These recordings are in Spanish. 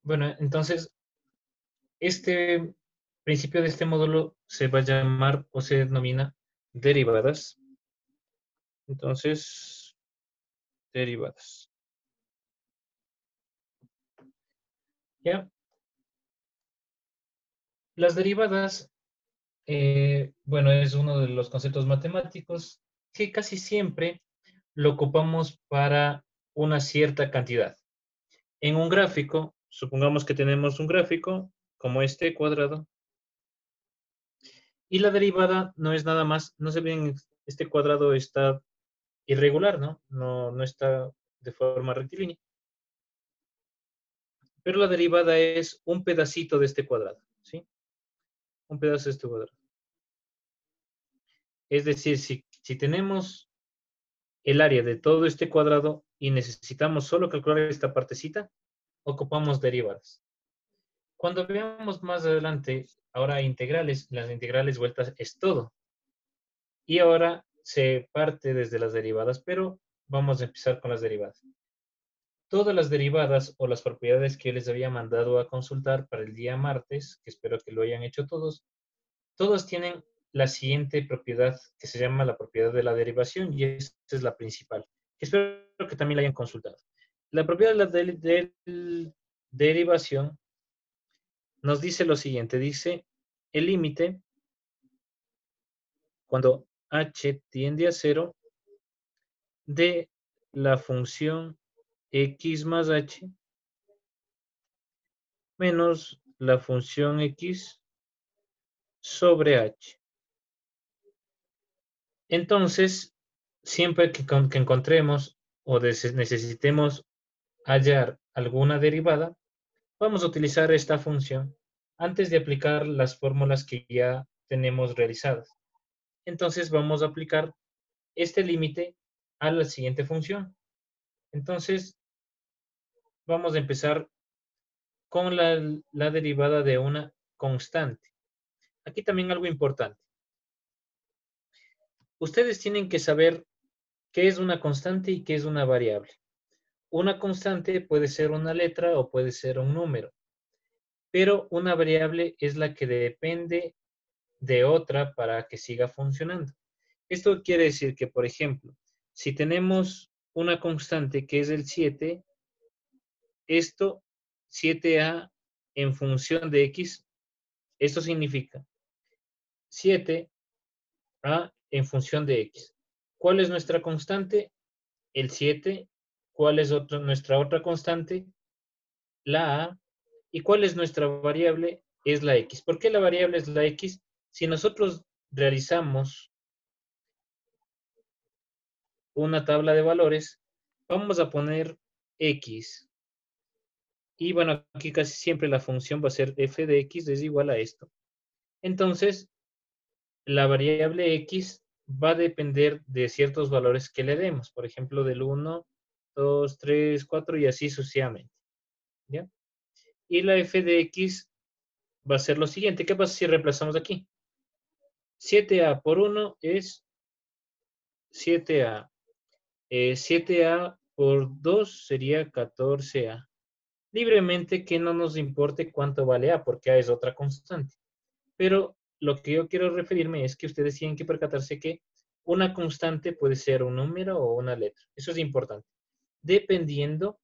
Bueno, entonces, este principio de este módulo se va a llamar o se denomina derivadas. Entonces, derivadas. ¿Ya? Las derivadas, bueno, es uno de los conceptos matemáticos que casi siempre lo ocupamos para una cierta cantidad. En un gráfico, supongamos que tenemos un gráfico como este cuadrado, y la derivada no es nada más, no se ven, este cuadrado está irregular, ¿no? No está de forma rectilínea. Pero la derivada es un pedacito de este cuadrado, ¿sí? Un pedazo de este cuadrado. Es decir, si tenemos el área de todo este cuadrado y necesitamos solo calcular esta partecita, ocupamos derivadas. Cuando veamos más adelante, ahora integrales, las integrales vueltas es todo. Y ahora se parte desde las derivadas, pero vamos a empezar con las derivadas. Todas las derivadas o las propiedades que les había mandado a consultar para el día martes, que espero que lo hayan hecho todos, todas tienen la siguiente propiedad que se llama la propiedad de la derivación y esta es la principal, que espero que también la hayan consultado. La propiedad de la derivación nos dice lo siguiente, dice el límite cuando h tiende a 0 de la función x más h menos la función x sobre h. Entonces, siempre que encontremos o necesitemos hallar alguna derivada, vamos a utilizar esta función antes de aplicar las fórmulas que ya tenemos realizadas. Entonces, vamos a aplicar este límite a la siguiente función. Entonces, vamos a empezar con la derivada de una constante. Aquí también algo importante. Ustedes tienen que saber qué es una constante y qué es una variable. Una constante puede ser una letra o puede ser un número, pero una variable es la que depende de otra para que siga funcionando. Esto quiere decir que, por ejemplo, si tenemos una constante que es el 7, esto 7a en función de x, esto significa 7a en función de x. ¿Cuál es nuestra constante? El 7. ¿Cuál es nuestra otra constante? La a. ¿Y cuál es nuestra variable? Es la x. ¿Por qué la variable es la x? Si nosotros realizamos una tabla de valores, vamos a poner x. Y bueno, aquí casi siempre la función va a ser f de x es igual a esto. Entonces, la variable x va a depender de ciertos valores que le demos. Por ejemplo, del 1, 2, 3, 4 y así sucesivamente. ¿Ya? Y la f de x va a ser lo siguiente. ¿Qué pasa si reemplazamos aquí? 7a por 1 es 7a. 7a por 2 sería 14a. Libremente que no nos importe cuánto vale a, porque a es otra constante. Pero lo que yo quiero referirme es que ustedes tienen que percatarse que una constante puede ser un número o una letra. Eso es importante. Dependiendo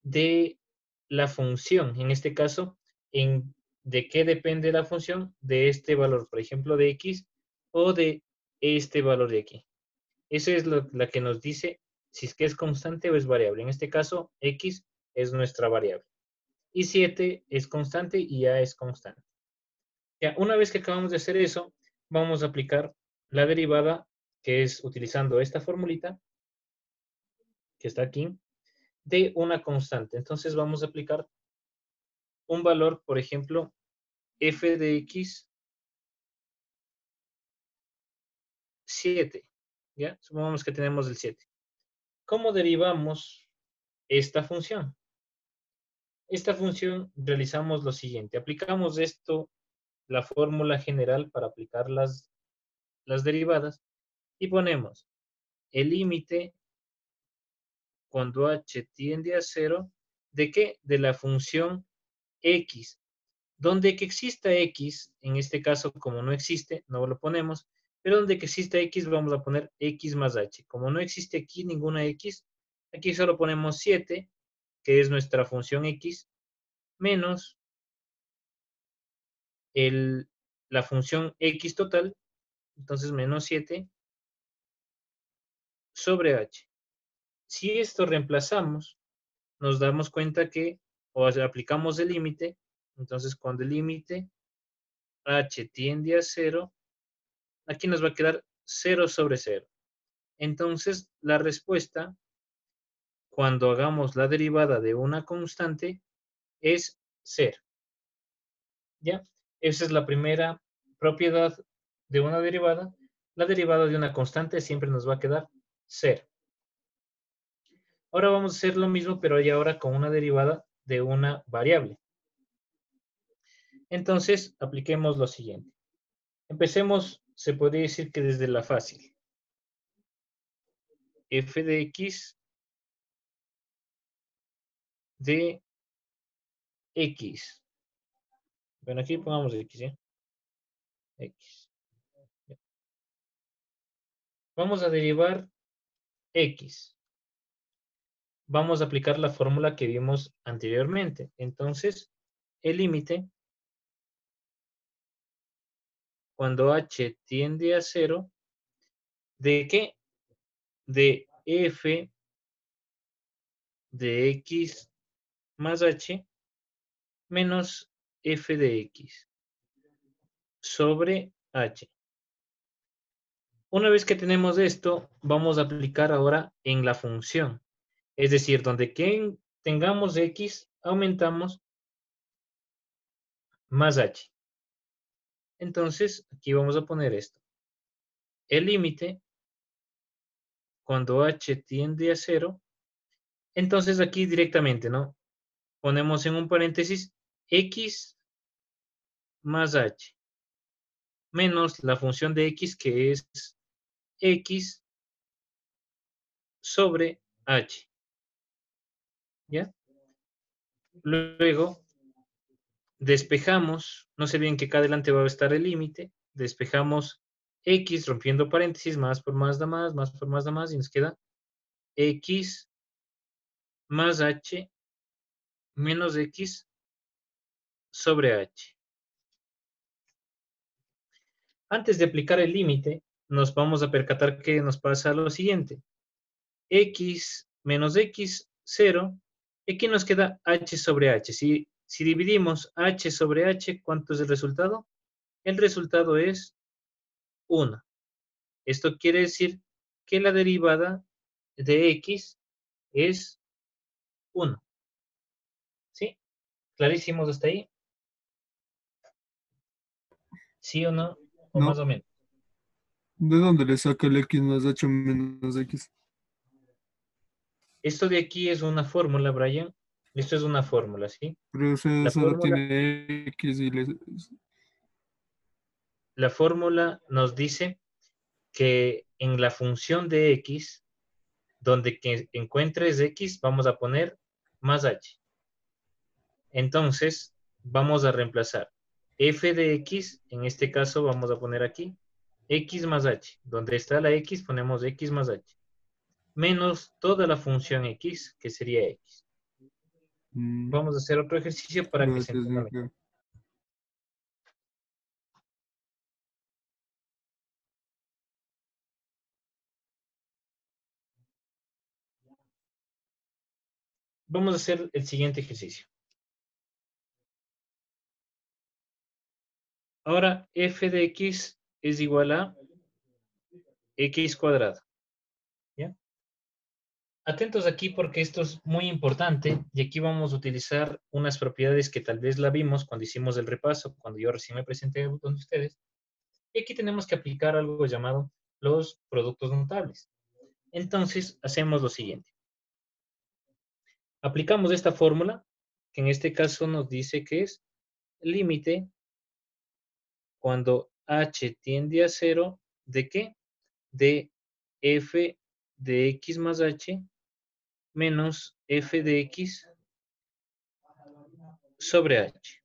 de la función. En este caso, ¿de qué depende la función? De este valor, por ejemplo, de x o de este valor de aquí. Eso es la que nos dice si es que es constante o es variable. En este caso, x es nuestra variable. Y 7 es constante y a es constante. Ya, una vez que acabamos de hacer eso, vamos a aplicar la derivada, que es utilizando esta formulita, que está aquí, de una constante. Entonces vamos a aplicar un valor, por ejemplo, f de x 7. ¿Ya? Supongamos que tenemos el 7. ¿Cómo derivamos esta función? Esta función realizamos lo siguiente. Aplicamos esto, la fórmula general para aplicar las derivadas y ponemos el límite cuando h tiende a 0, ¿de qué? De la función X. Donde que exista X, en este caso como no existe, no lo ponemos, pero donde que exista X vamos a poner X más H. Como no existe aquí ninguna X, aquí solo ponemos 7, que es nuestra función X, menos la función X total, entonces menos 7 sobre H. Si esto reemplazamos, nos damos cuenta que, o sea, aplicamos el límite, entonces cuando el límite H tiende a 0, aquí nos va a quedar 0 sobre 0. Entonces, la respuesta, cuando hagamos la derivada de una constante, es 0. ¿Ya? Esa es la primera propiedad de una derivada. La derivada de una constante siempre nos va a quedar 0. Ahora vamos a hacer lo mismo, pero ya ahora con una derivada de una variable. Entonces, apliquemos lo siguiente. Empecemos, se podría decir que desde la fácil. F de X de X. Bueno, aquí pongamos X, ¿sí? X. Vamos a derivar X. Vamos a aplicar la fórmula que vimos anteriormente. Entonces, el límite, cuando h tiende a 0, ¿de qué? De f de x más h menos f de x sobre h. Una vez que tenemos esto, vamos a aplicar ahora en la función. Es decir, donde que tengamos x, aumentamos más h. Entonces, aquí vamos a poner esto. El límite, cuando h tiende a 0, entonces aquí directamente, ¿no? Ponemos en un paréntesis x más h, menos la función de x que es x sobre h, ¿ya? Luego, despejamos, no sé bien que acá adelante va a estar el límite, despejamos x rompiendo paréntesis, más por más da más por más da más, y nos queda x más h menos x sobre h. Antes de aplicar el límite, nos vamos a percatar que nos pasa lo siguiente. X menos x, 0. Y aquí nos queda h sobre h. Si dividimos h sobre h, ¿cuánto es el resultado? El resultado es 1. Esto quiere decir que la derivada de x es 1. ¿Sí? ¿Clarísimos hasta ahí? ¿Sí o no? ¿O más No, o menos? ¿de dónde le saca el x más h menos x? Esto de aquí es una fórmula, Brian. Esto es una fórmula, ¿sí? Pero La solo fórmula, tiene x y le... la fórmula nos dice que en la función de x, donde que encuentres x, vamos a poner más h. Entonces, vamos a reemplazar f de x, en este caso vamos a poner aquí, x más h. Donde está la x, ponemos x más h. Menos toda la función x, que sería x. Mm, Vamos a hacer otro ejercicio para que no, se sí, entienda sí, mejor. claro. Vamos a hacer el siguiente ejercicio. Ahora, f de x es igual a x cuadrado. ¿Ya? Atentos aquí porque esto es muy importante y aquí vamos a utilizar unas propiedades que tal vez la vimos cuando hicimos el repaso, cuando yo recién me presenté con ustedes. Y aquí tenemos que aplicar algo llamado los productos notables. Entonces, hacemos lo siguiente. Aplicamos esta fórmula, que en este caso nos dice que es límite cuando h tiende a 0, ¿de qué? De f de x más h menos f de x sobre h.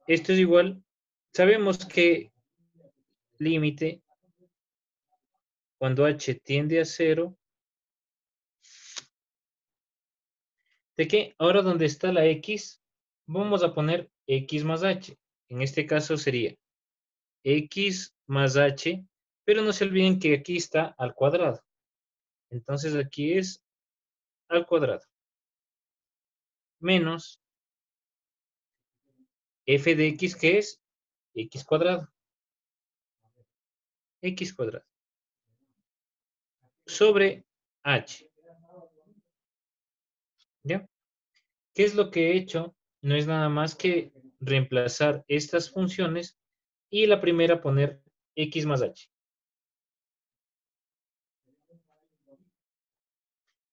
Esto es igual, sabemos que límite cuando h tiende a 0, ¿de qué? Ahora donde está la x, vamos a poner x más h. En este caso sería x más h, pero no se olviden que aquí está al cuadrado. Entonces aquí es al cuadrado. Menos f de x, que es x cuadrado. X cuadrado. Sobre h. ¿Ya? ¿Qué es lo que he hecho? No es nada más que reemplazar estas funciones y la primera poner x más h.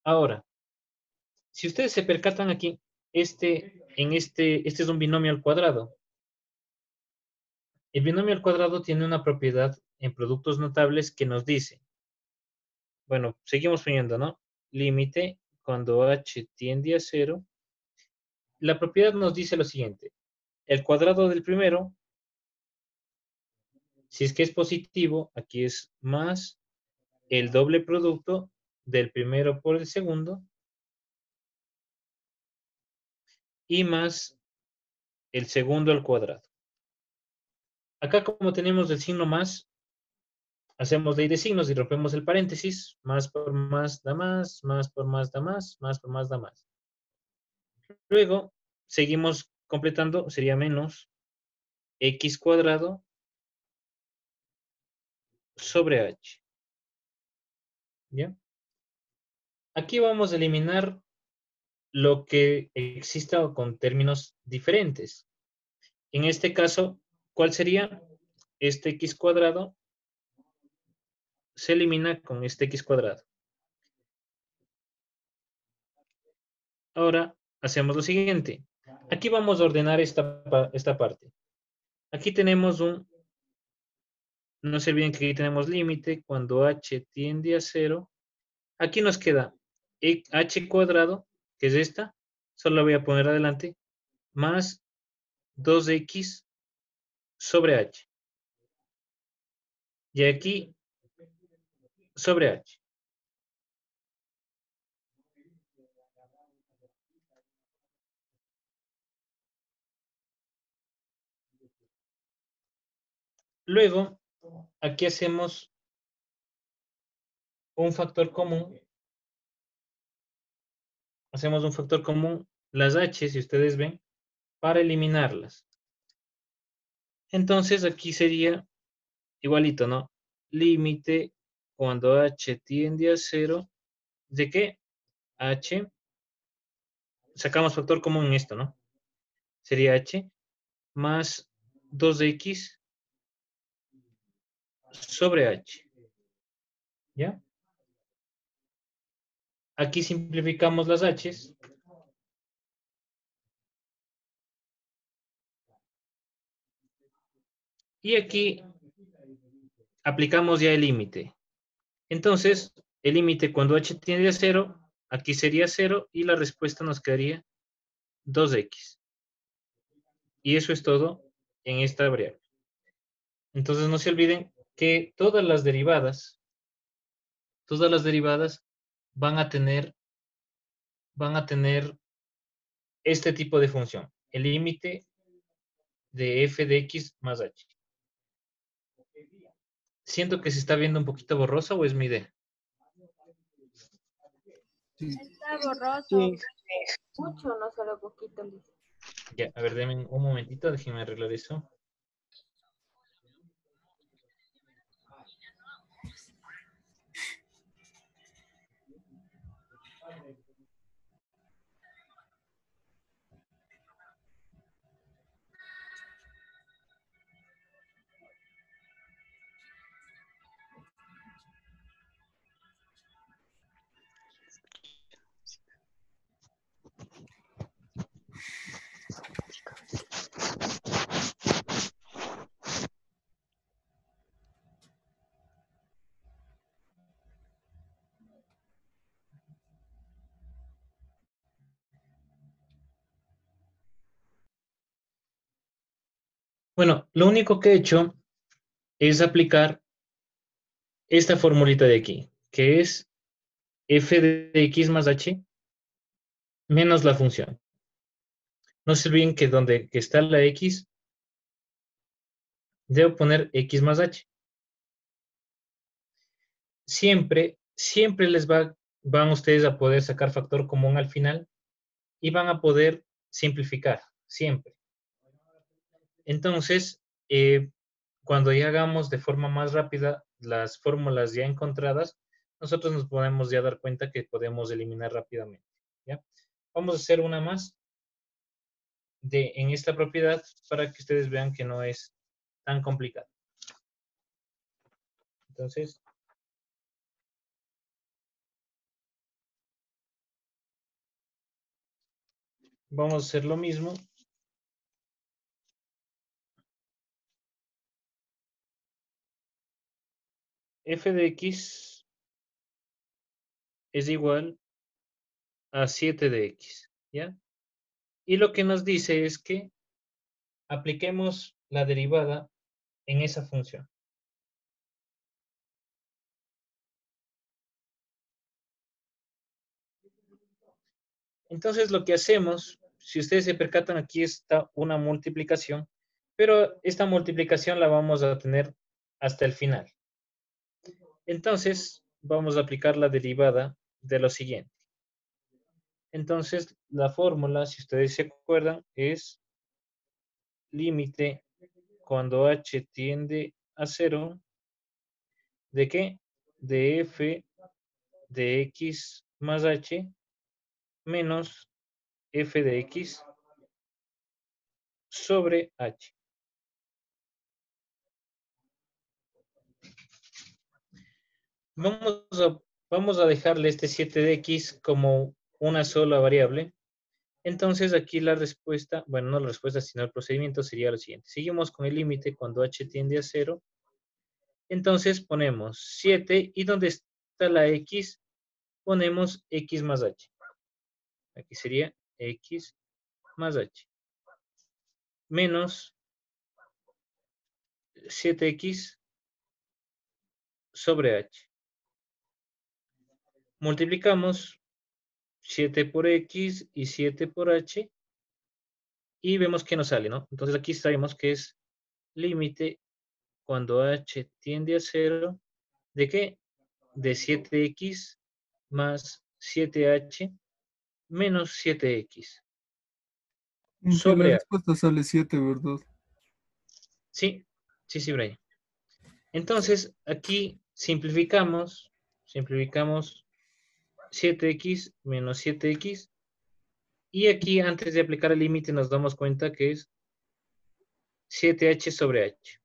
Ahora, si ustedes se percatan aquí, este es un binomio al cuadrado. El binomio al cuadrado tiene una propiedad en productos notables que nos dice, bueno, seguimos poniendo, ¿no? Límite cuando h tiende a 0. La propiedad nos dice lo siguiente, el cuadrado del primero, si es que es positivo, aquí es más el doble producto del primero por el segundo y más el segundo al cuadrado. Acá como tenemos el signo más, hacemos ley de signos y rompemos el paréntesis, más por más da más por más da más por más da más. Luego, seguimos completando, sería menos x cuadrado sobre h. ¿Ya? Aquí vamos a eliminar lo que exista con términos diferentes. En este caso, ¿cuál sería? Este x cuadrado se elimina con este x cuadrado. Ahora hacemos lo siguiente. Aquí vamos a ordenar esta parte. Aquí tenemos no se olviden que aquí tenemos límite cuando h tiende a 0. Aquí nos queda h cuadrado, que es esta, solo la voy a poner adelante, más 2x sobre h. Y aquí sobre h. Luego, aquí hacemos un factor común. Hacemos un factor común, las h, si ustedes ven, para eliminarlas. Entonces, aquí sería igualito, ¿no? Límite cuando h tiende a 0, ¿de qué? H, sacamos factor común en esto, ¿no? Sería h más 2x sobre h. ¿Ya? Aquí simplificamos las h's. Y aquí aplicamos ya el límite. Entonces, el límite cuando h tiende a 0, aquí sería 0 y la respuesta nos quedaría 2x. Y eso es todo en esta variable. Entonces, no se olviden que todas las derivadas van a tener este tipo de función, el límite de f de x más h. Siento que se está viendo un poquito borroso o es mi idea. Está borroso. Sí. Mucho, no solo poquito. Ya, a ver, denme un momentito, déjenme arreglar eso. Bueno, lo único que he hecho es aplicar esta formulita de aquí, que es f de x más h menos la función. No se olviden que donde está la x, debo poner x más h. Siempre van ustedes a poder sacar factor común al final y van a poder simplificar, siempre. Entonces, cuando ya hagamos de forma más rápida las fórmulas ya encontradas, nosotros nos podemos ya dar cuenta que podemos eliminar rápidamente. ¿Ya? Vamos a hacer una más en esta propiedad para que ustedes vean que no es tan complicado. Entonces, vamos a hacer lo mismo. F de x es igual a 7 de x, ¿ya? Y lo que nos dice es que apliquemos la derivada en esa función. Entonces lo que hacemos, si ustedes se percatan, aquí está una multiplicación, pero esta multiplicación la vamos a tener hasta el final. Entonces vamos a aplicar la derivada de lo siguiente. Entonces la fórmula, si ustedes se acuerdan, es límite cuando h tiende a 0, ¿de qué? De f de x más h menos f de x sobre h. Vamos a dejarle este 7 de x como una sola variable. Entonces aquí la respuesta, bueno, no la respuesta, sino el procedimiento sería lo siguiente. Seguimos con el límite cuando h tiende a 0. Entonces ponemos 7 y donde está la x, ponemos x más h. Aquí sería x más h. Menos 7x sobre h. Multiplicamos 7 por x y 7 por h y vemos que nos sale, ¿no? Entonces aquí sabemos que es límite cuando h tiende a 0, ¿de qué? De 7x más 7h menos 7x Que la sobre h. respuesta sale 7, ¿verdad? Sí, sí, Brian. Entonces aquí simplificamos 7x menos 7x y aquí antes de aplicar el límite nos damos cuenta que es 7h sobre h.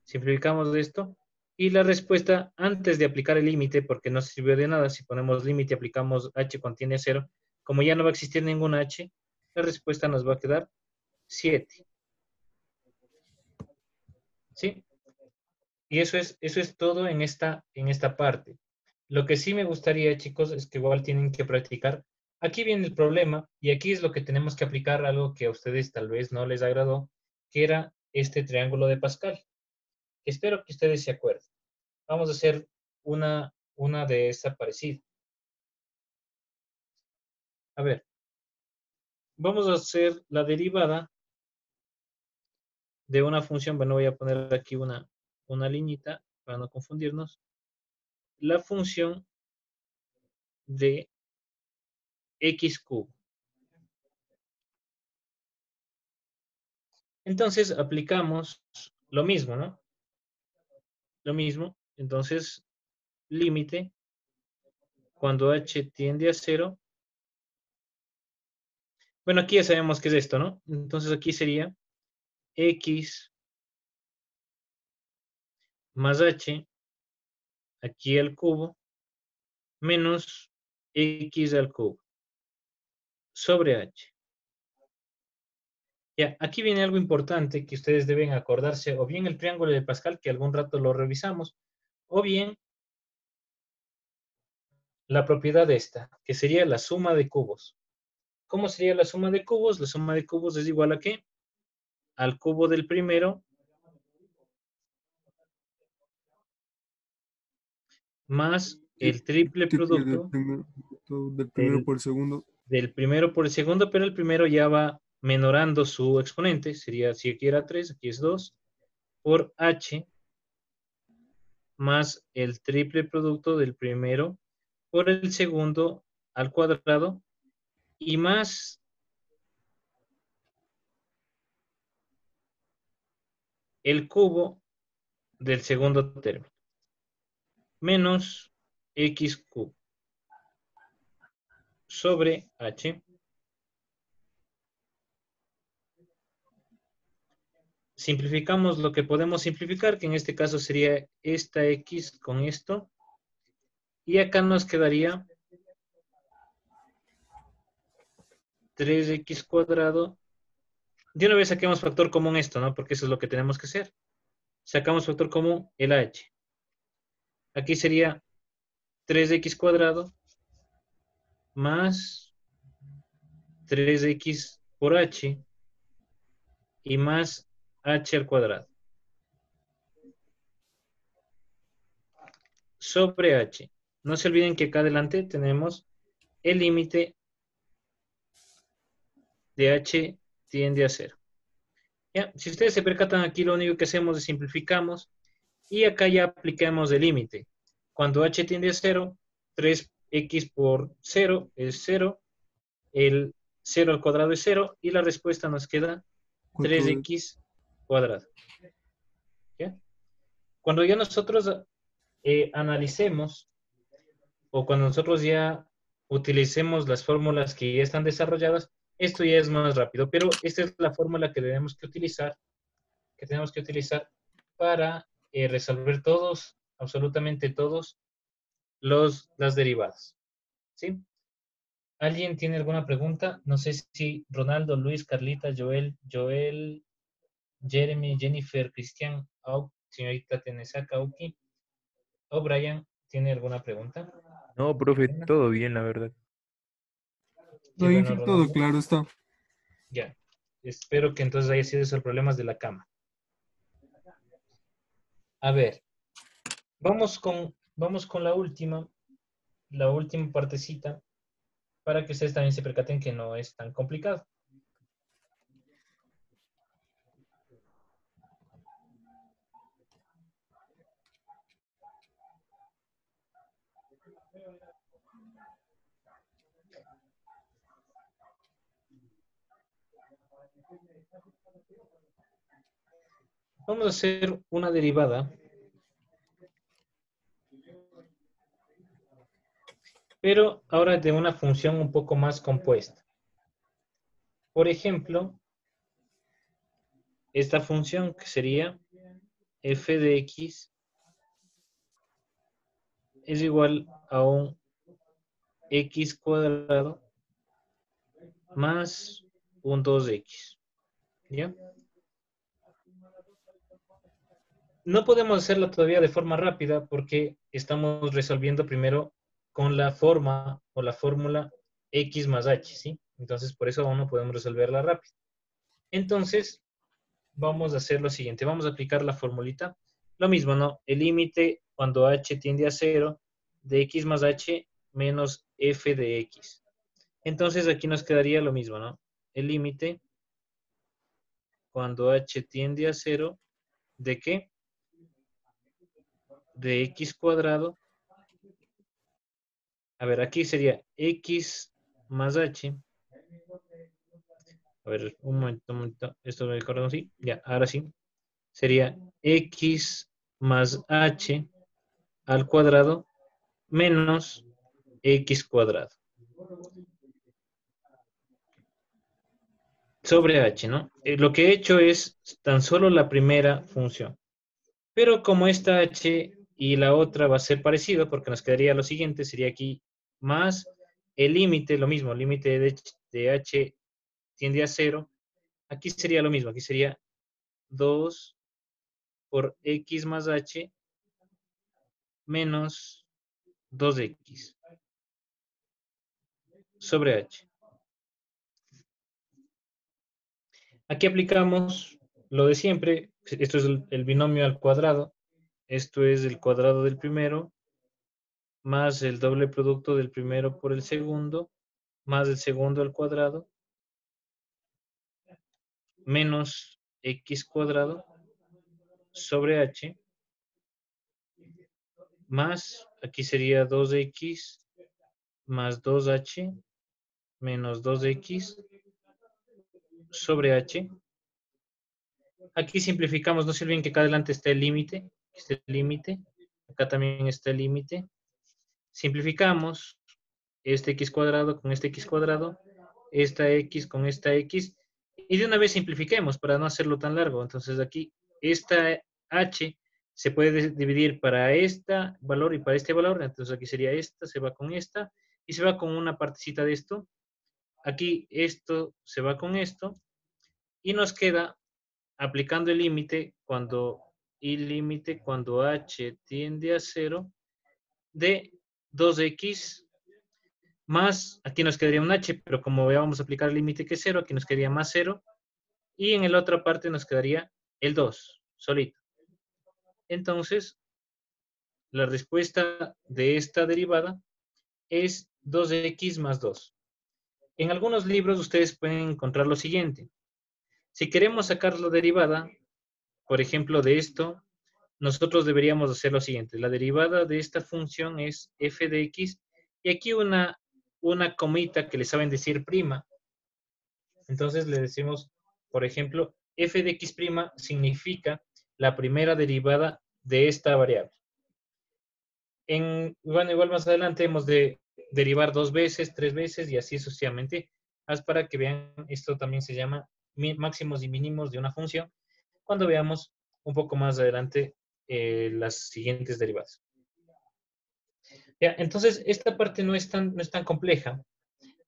Simplificamos de esto y la respuesta antes de aplicar el límite, porque no sirvió de nada, si ponemos límite y aplicamos h contiene 0, como ya no va a existir ninguna h, la respuesta nos va a quedar 7. ¿Sí? Y eso es todo en esta parte. Lo que sí me gustaría, chicos, es que igual tienen que practicar. Aquí viene el problema y aquí es lo que tenemos que aplicar, algo que a ustedes tal vez no les agradó, que era este triángulo de Pascal. Espero que ustedes se acuerden. Vamos a hacer una de esta parecida. A ver, vamos a hacer la derivada de una función. Bueno, voy a poner aquí una liñita para no confundirnos. La función de x cubo. Entonces aplicamos lo mismo, ¿no? Lo mismo. Entonces, límite cuando h tiende a 0. Bueno, aquí ya sabemos qué es esto, ¿no? Entonces aquí sería x más h, aquí al cubo, menos x al cubo, sobre h. Ya, aquí viene algo importante que ustedes deben acordarse, o bien el triángulo de Pascal, que algún rato lo revisamos, o bien la propiedad esta, que sería la suma de cubos. ¿Cómo sería la suma de cubos? La suma de cubos es igual a ¿qué? al cubo del primero más el triple Triple producto del primero del, por el segundo. del primero por el segundo, pero el primero ya va menorando su exponente. Sería, si aquí era 3, aquí es 2, por h más el triple producto del primero por el segundo al cuadrado y más el cubo del segundo término, menos x cubo sobre h. Simplificamos lo que podemos simplificar, que en este caso sería esta x con esto, y acá nos quedaría 3x cuadrado. De una vez saquemos factor común esto, ¿no? Porque eso es lo que tenemos que hacer. Sacamos factor común el h. Aquí sería 3x cuadrado más 3x por h y más h al cuadrado sobre h. No se olviden que acá adelante tenemos el límite de h tiende a 0. ¿Ya? Si ustedes se percatan aquí, lo único que hacemos es simplificamos y acá ya aplicamos el límite. Cuando h tiende a 0, 3x por 0 es 0, el 0 al cuadrado es 0 y la respuesta nos queda 4 3x cuadrado. ¿Ya? Cuando ya nosotros analicemos o cuando nosotros ya utilicemos las fórmulas que ya están desarrolladas, esto ya es más rápido, pero esta es la fórmula que tenemos que utilizar para resolver todos, absolutamente todos, las derivadas. ¿Sí? ¿Alguien tiene alguna pregunta? No sé si Ronaldo, Luis, Carlita, Joel, Jeremy, Jennifer, Cristian, señorita Tenesaka, Auki, o Brian, ¿tiene alguna pregunta? No, profe, todo bien, la verdad. Qué Ahí bueno, todo Ronaldo. claro está. Ya. Espero que entonces haya sido esos problemas de la cama. A ver, vamos con la última partecita, para que ustedes también se percaten que no es tan complicado. Vamos a hacer una derivada, pero ahora de una función un poco más compuesta. Por ejemplo, esta función que sería f de x es igual a un x cuadrado más un 2x. ¿Ya? No podemos hacerlo todavía de forma rápida porque estamos resolviendo primero con la forma o la fórmula x más h, ¿sí? Entonces, por eso aún no podemos resolverla rápido. Entonces, vamos a hacer lo siguiente. Vamos a aplicar la formulita. Lo mismo, ¿no? El límite cuando h tiende a 0 de x más h menos f de x. Entonces, aquí nos quedaría lo mismo, ¿no? El límite cuando h tiende a 0 ¿de qué? De x cuadrado. A ver, aquí sería x más h. A ver, un momento. Esto me acuerdo, sí. Ya, ahora sí. Sería x más h al cuadrado menos x cuadrado. Sobre h, ¿no? Lo que he hecho es tan solo la primera función. Pero como esta h y la otra va a ser parecido, porque nos quedaría lo siguiente, sería aquí más el límite, lo mismo, el límite de h tiende a 0. Aquí sería lo mismo, aquí sería 2 por x más h menos 2x sobre h. Aquí aplicamos lo de siempre, esto es el binomio al cuadrado, esto es el cuadrado del primero, más el doble producto del primero por el segundo, más el segundo al cuadrado, menos x cuadrado sobre h, más, aquí sería 2x más 2h menos 2x sobre h. Aquí simplificamos, no se olviden que acá adelante está el límite, acá también está el límite. Simplificamos este x cuadrado con este x cuadrado, esta x con esta x, y de una vez simplifiquemos para no hacerlo tan largo. Entonces aquí esta h se puede dividir para este valor y para este valor, entonces aquí sería esta, se va con esta, y se va con una partecita de esto. Aquí esto se va con esto, y nos queda aplicando el límite cuando h tiende a 0 de 2x más, aquí nos quedaría un h, pero como ya vamos a aplicar el límite que es 0, aquí nos quedaría más 0, y en la otra parte nos quedaría el 2, solito. Entonces, la respuesta de esta derivada es 2x más 2. En algunos libros ustedes pueden encontrar lo siguiente. Si queremos sacar la derivada, por ejemplo, de esto, nosotros deberíamos hacer lo siguiente. La derivada de esta función es f de x, y aquí una comita que le saben decir prima. Entonces le decimos, por ejemplo, f de x' significa la primera derivada de esta variable. Bueno, igual más adelante hemos de derivar 2 veces, 3 veces y así sucesivamente. Haz para que vean, esto también se llama máximos y mínimos de una función, cuando veamos un poco más adelante las siguientes derivadas. Ya, entonces, esta parte no es tan compleja,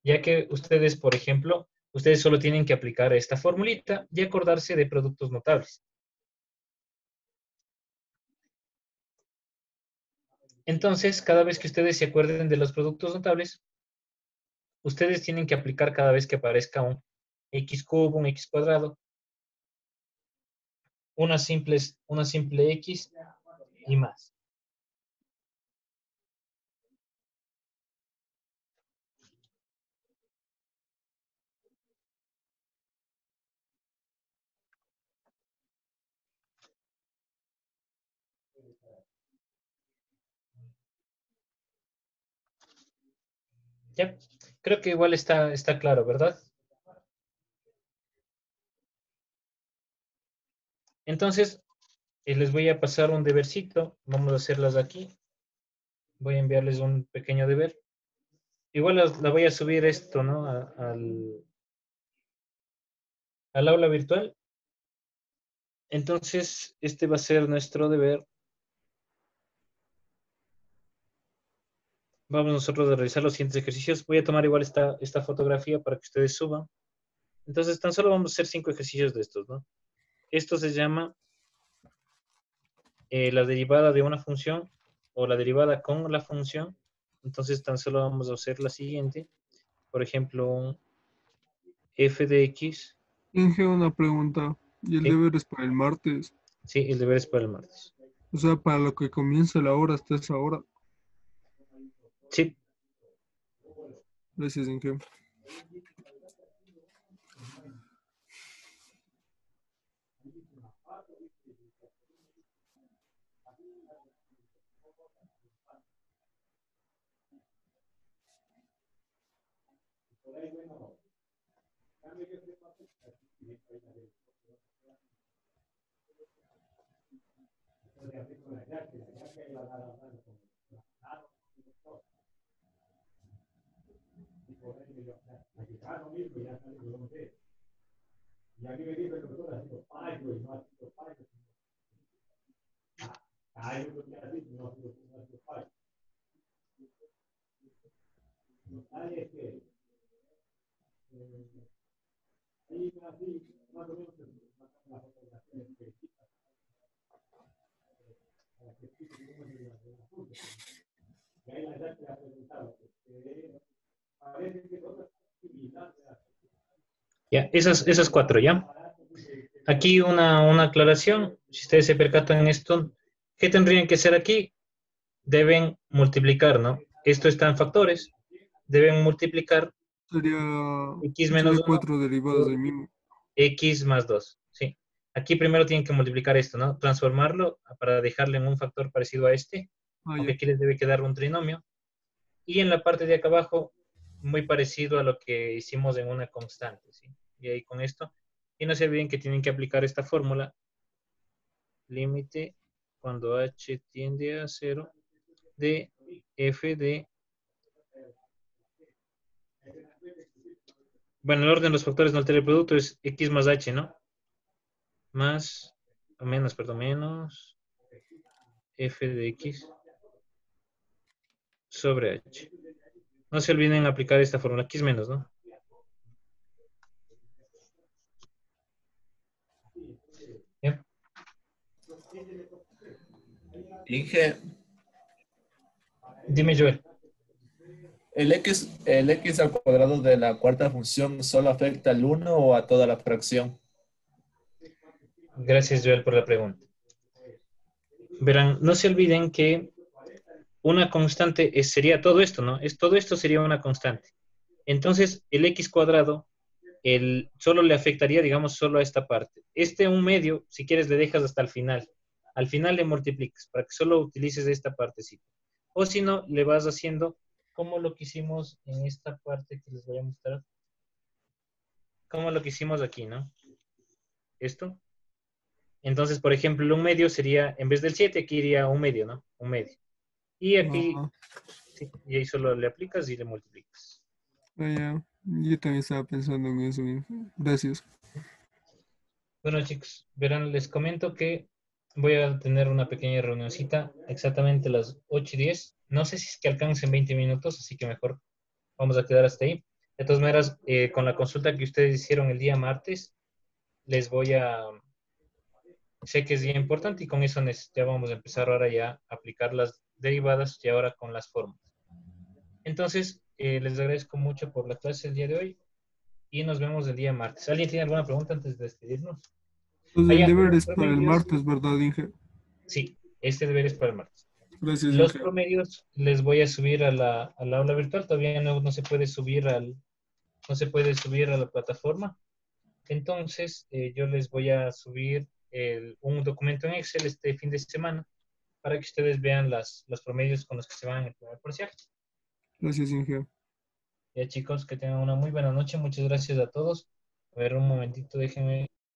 ya que ustedes, por ejemplo, ustedes solo tienen que aplicar esta formulita y acordarse de productos notables. Entonces, cada vez que ustedes se acuerden de los productos notables, ustedes tienen que aplicar cada vez que aparezca un x cubo, un x cuadrado, una simple x y más. ¿Ya? Creo que igual está claro, ¿verdad? Entonces, les voy a pasar un debercito. Vamos a hacerlas aquí. Voy a enviarles un pequeño deber. Igual la voy a subir esto, ¿no? Al aula virtual. Entonces, este va a ser nuestro deber. Vamos nosotros a realizar los siguientes ejercicios. Voy a tomar igual esta fotografía para que ustedes suban. Entonces, tan solo vamos a hacer 5 ejercicios de estos, ¿no? Esto se llama la derivada de una función o la derivada con la función. Entonces, tan solo vamos a hacer la siguiente. Por ejemplo, un f de x. Inge, una pregunta. ¿Y el Sí, deber es para el martes? sí, el deber es para el martes. O sea, para lo que comienza la hora hasta esa hora. Sí, Gracias, Inge. ya, esas 4, ¿ya? Aquí una aclaración. Si ustedes se percatan en esto, ¿qué tendrían que hacer aquí? Deben multiplicar, ¿no? Esto está en factores. Deben multiplicar Sería, x menos sería 1 4 derivadas por ahí mismo. x más 2. Sí. Aquí primero tienen que multiplicar esto, ¿no? Transformarlo para dejarle en un factor parecido a este, Ah, aunque ya. aquí les debe quedar un trinomio. Y en la parte de acá abajo, muy parecido a lo que hicimos en una constante, ¿sí? Y ahí con esto. Y no se olviden que tienen que aplicar esta fórmula. Límite cuando h tiende a 0 de f de... Bueno, el orden de los factores no altera el producto, es x más h, ¿no? Más, o menos, perdón, menos f de x sobre h. No se olviden aplicar esta fórmula, x menos, ¿no? ¿Ya? Inge, Dime, Joel. el x al cuadrado de la cuarta función solo afecta al 1 o a toda la fracción. Gracias, Joel, por la pregunta. Verán, no se olviden que una constante sería todo esto, ¿no? Todo esto sería una constante. Entonces, el x cuadrado solo le afectaría, digamos, solo a esta parte. Un medio, si quieres, le dejas hasta el final. Al final le multiplicas para que solo utilices esta partecita. O si no, le vas haciendo como lo que hicimos en esta parte que les voy a mostrar. Como lo que hicimos aquí, ¿no? Esto. Entonces, por ejemplo, un medio sería, en vez del 7, aquí iría un medio, ¿no? Un medio. Y aquí, Ah, sí, y ahí solo le aplicas y le multiplicas. ya. Yo también estaba pensando en eso. Inge. Gracias. Bueno, chicos, verán, les comento que voy a tener una pequeña reunioncita exactamente a las 8:10. No sé si es que alcancen 20 minutos, así que mejor vamos a quedar hasta ahí. De todas maneras, con la consulta que ustedes hicieron el día martes, les voy a... Sé que es día importante y con eso ya vamos a empezar ahora ya a aplicar las derivadas y ahora con las fórmulas. Entonces, les agradezco mucho por la clase el día de hoy y nos vemos el día martes. ¿Alguien tiene alguna pregunta antes de despedirnos? Pues el Ya, deber los es para el promedios, martes, ¿verdad, Inge? sí, este deber es para el martes. Gracias, Los Inge. promedios les voy a subir al aula virtual, todavía no se puede subir no se puede subir a la plataforma. Entonces, yo les voy a subir un documento en Excel este fin de semana para que ustedes vean los promedios con los que se van en el primer parcial. Gracias, Inge. Ya chicos, que tengan una muy buena noche. Muchas gracias a todos. A ver, un momentito, déjenme